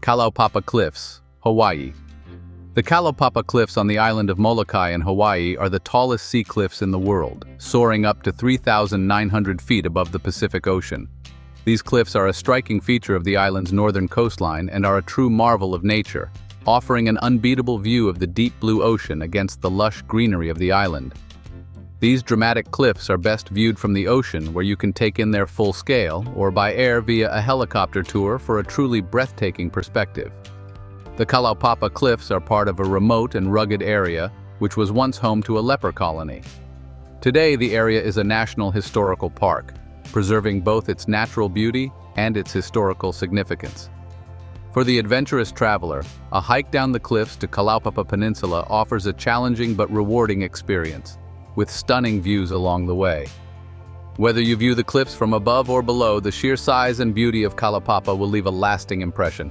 Kalaupapa Cliffs, Hawaii. The Kalaupapa Cliffs on the island of Molokai in Hawaii are the tallest sea cliffs in the world, soaring up to 3,900 feet above the Pacific Ocean. These cliffs are a striking feature of the island's northern coastline and are a true marvel of nature, offering an unbeatable view of the deep blue ocean against the lush greenery of the island. These dramatic cliffs are best viewed from the ocean, where you can take in their full scale, or by air via a helicopter tour for a truly breathtaking perspective. The Kalaupapa Cliffs are part of a remote and rugged area which was once home to a leper colony. Today, the area is a national historical park, preserving both its natural beauty and its historical significance. For the adventurous traveler, a hike down the cliffs to Kalaupapa Peninsula offers a challenging but rewarding experience, with stunning views along the way. Whether you view the cliffs from above or below, the sheer size and beauty of Kalaupapa will leave a lasting impression.